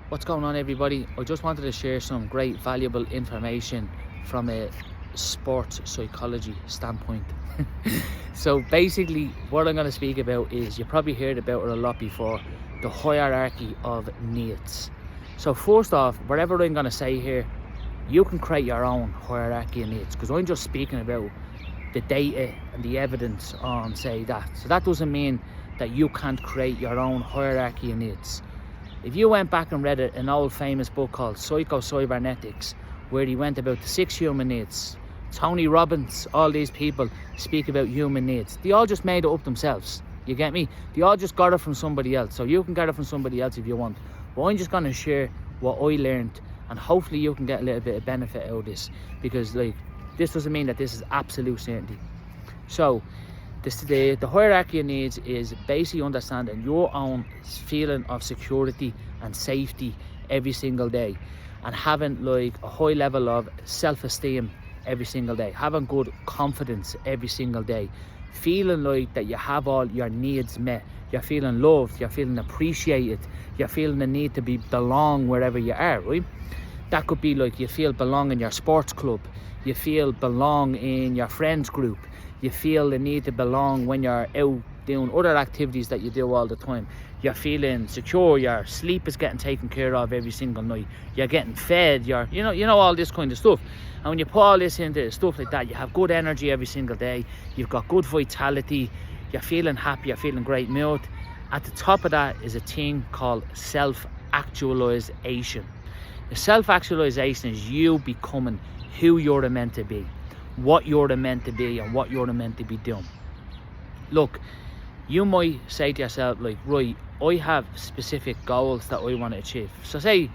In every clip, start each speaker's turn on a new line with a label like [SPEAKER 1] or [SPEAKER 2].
[SPEAKER 1] What's going on, everybody? I just wanted to share some great valuable information from a sports psychology standpoint. So basically what I'm going to speak about is, you probably heard about it a lot before, the hierarchy of needs. So first off, whatever I'm going to say here, you can create your own hierarchy of needs, because I'm just speaking about the data and the evidence on, say, that. So that doesn't mean that you can't create your own hierarchy of needs. If you went back and read an old famous book called Psycho-Cybernetics, where he went about the 6 human needs, Tony Robbins, all these people speak about human needs. They all just made it up themselves. You get me? They all just got it from somebody else. So you can get it from somebody else if you want. But I'm just going to share what I learned, and hopefully you can get a little bit of benefit out of this, because this doesn't mean that this is absolute certainty. So the hierarchy of needs is basically understanding your own feeling of security and safety every single day, and having a high level of self-esteem every single day, having good confidence every single day, feeling like that you have all your needs met, you're feeling loved, you're feeling appreciated, you're feeling the need to belong wherever you are, right? That could be like you feel belong in your sports club, you feel belong in your friends group, you feel the need to belong when you're out doing other activities that you do all the time. You're feeling secure, your sleep is getting taken care of every single night, you're getting fed, you know all this kind of stuff. And when you put all this into stuff like that, you have good energy every single day, you've got good vitality, you're feeling happy, you're feeling great mood. At the top of that is a thing called self-actualization. The self-actualization is you becoming who you're meant to be, what you're meant to be, and what you're meant to be doing. Look, you might say to yourself, right, I have specific goals that I want to achieve. So say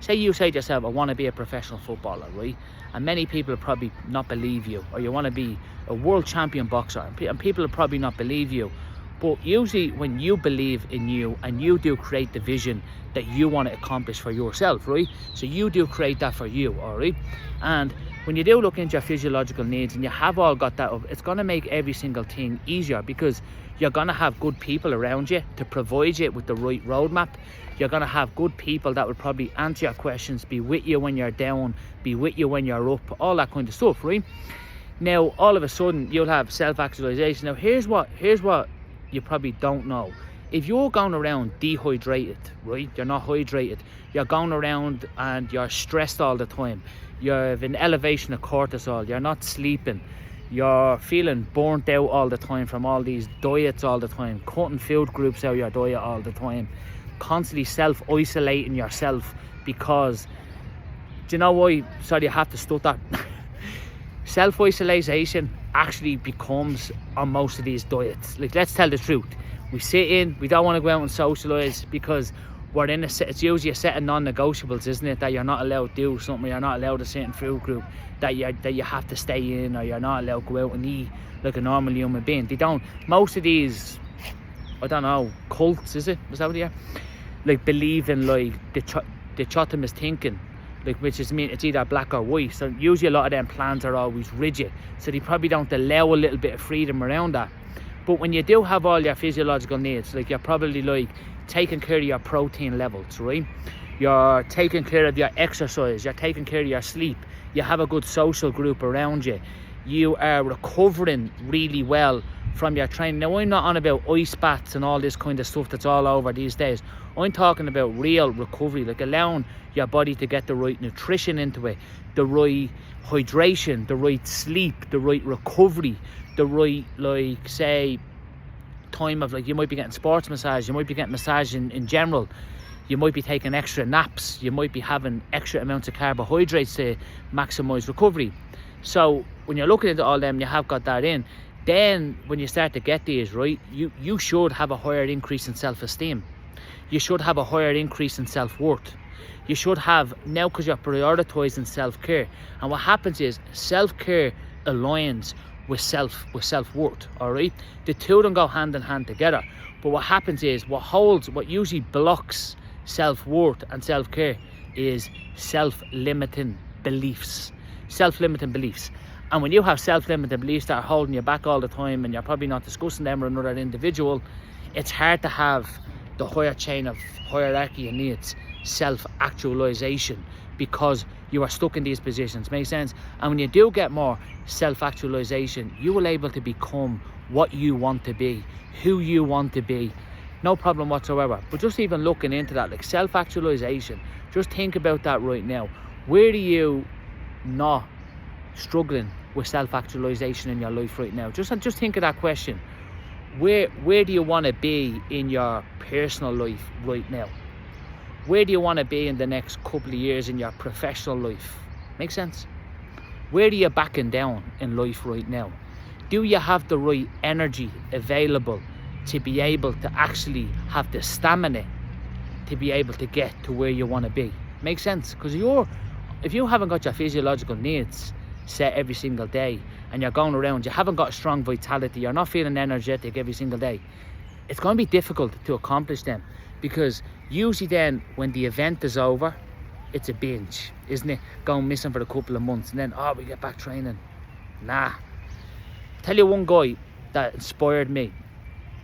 [SPEAKER 1] you say to yourself, I want to be a professional footballer, right? And many people will probably not believe you. Or you want to be a world champion boxer, and people will probably not believe you. But usually when you believe in you and you do create the vision that you want to accomplish for yourself, right? So you do create that for you, all right? And when you do look into your physiological needs and you have all got that up, it's going to make every single thing easier, because you're going to have good people around you to provide you with the right roadmap. You're going to have good people that will probably answer your questions, be with you when you're down, be with you when you're up, all that kind of stuff, right? Now, all of a sudden, you'll have self-actualization. Now, here's what you probably don't know. If you're going around dehydrated, right, you're not hydrated, you're going around and you're stressed all the time, you have an elevation of cortisol, you're not sleeping, you're feeling burnt out all the time from all these diets all the time, cutting food groups out of your diet all the time, constantly self-isolating yourself, because, do you know why? Sorry, I have to stutter. Self-isolation actually becomes on most of these diets. Let's tell the truth. We sit in, we don't want to go out and socialise, because we're in it's usually a set of non-negotiables, isn't it? That you're not allowed to do something, you're not allowed to sit in food group, that you have to stay in, or you're not allowed to go out and eat like a normal human being. They don't. Most of these, I don't know, cults, is that what they are? Believe in the dichotomous thinking, which is it's either black or white. So usually a lot of them plans are always rigid, so they probably don't allow a little bit of freedom around that. But when you do have all your physiological needs, you're probably taking care of your protein levels, right? You're taking care of your exercise, you're taking care of your sleep, you have a good social group around you, you are recovering really well from your training. Now, I'm not on about ice baths and all this kind of stuff that's all over these days. I'm talking about real recovery, allowing your body to get the right nutrition into it, the right hydration, the right sleep, the right recovery, the right, say, time of, you might be getting sports massage, you might be getting massage in general, you might be taking extra naps, you might be having extra amounts of carbohydrates to maximise recovery. So when you're looking into all them, you have got that in. Then when you start to get these, right, you should have a higher increase in self-esteem. You should have a higher increase in self-worth. You should have, now, because you're prioritising self-care. And what happens is self-care aligns with self-worth, all right? The two don't go hand in hand together. But what happens is, what usually blocks self-worth and self-care is self-limiting beliefs. And when you have self-limiting beliefs that are holding you back all the time, and you're probably not discussing them with another individual, it's hard to have the higher chain of hierarchy of needs self-actualization because you are stuck in these positions. Makes sense? And when you do get more self-actualization, you will able to become what you want to be, who you want to be. No problem whatsoever. But just even looking into that, like self-actualization, just think about that right now. Where are you not struggling with self-actualization in your life right now? Just think of that question. Where do you want to be in your personal life right now? Where do you want to be in the next couple of years in your professional life? Make sense? Where are you backing down in life right now? Do you have the right energy available to be able to actually have the stamina to be able to get to where you want to be? Make sense? Because if you haven't got your physiological needs set every single day and you're going around, you haven't got a strong vitality, you're not feeling energetic every single day, it's going to be difficult to accomplish them. Because usually then when the event is over, it's a binge, isn't it? Going missing for a couple of months and then we get back training. Nah. Tell you one guy that inspired me.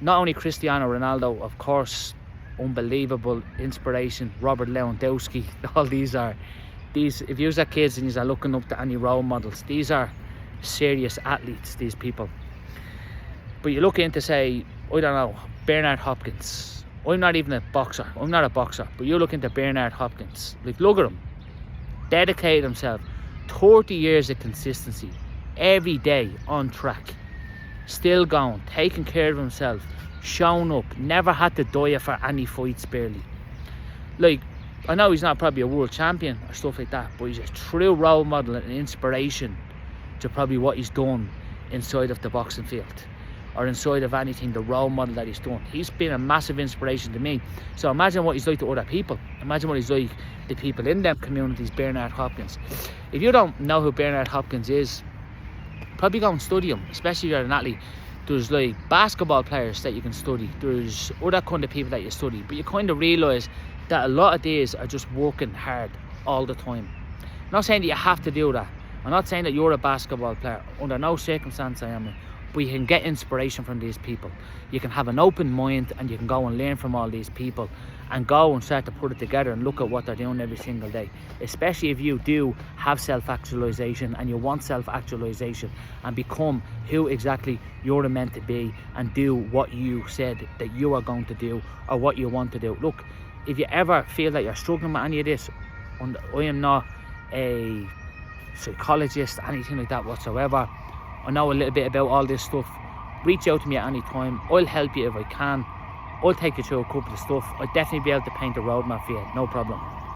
[SPEAKER 1] Not only Cristiano Ronaldo, of course, unbelievable inspiration, Robert Lewandowski. All these, if you are kids and you are looking up to any role models, these are serious athletes, these people. But you look into, say, I don't know, Bernard Hopkins. I'm not even a boxer. I'm not a boxer. But you look into Bernard Hopkins. Like, look at him. Dedicated himself. 30 years of consistency. Every day on track. Still going. Taking care of himself. Showing up. Never had to die for any fights barely. Like, I know he's not probably a world champion or stuff like that, but he's a true role model and inspiration to probably what he's done inside of the boxing field. Or inside of anything, the role model that he's done. He's been a massive inspiration to me. So imagine what he's like to other people. Imagine what he's like to people in them communities, Bernard Hopkins. If you don't know who Bernard Hopkins is, probably go and study him, especially if you're an athlete. There's like basketball players that you can study. There's other kind of people that you study. But you kind of realise that a lot of these are just working hard all the time. I'm not saying that you have to do that. I'm not saying that you're a basketball player. Under no circumstance I am. But you can get inspiration from these people. You can have an open mind and you can go and learn from all these people and go and start to put it together and look at what they're doing every single day. Especially if you do have self-actualization and you want self-actualization and become who exactly you're meant to be and do what you said that you are going to do or what you want to do. Look, if you ever feel that you're struggling with any of this, I am not a psychologist, anything like that whatsoever. I know a little bit about all this stuff. Reach out to me at any time. I'll help you if I can. I'll take you through a couple of stuff. I'll definitely be able to paint a roadmap for you, no problem.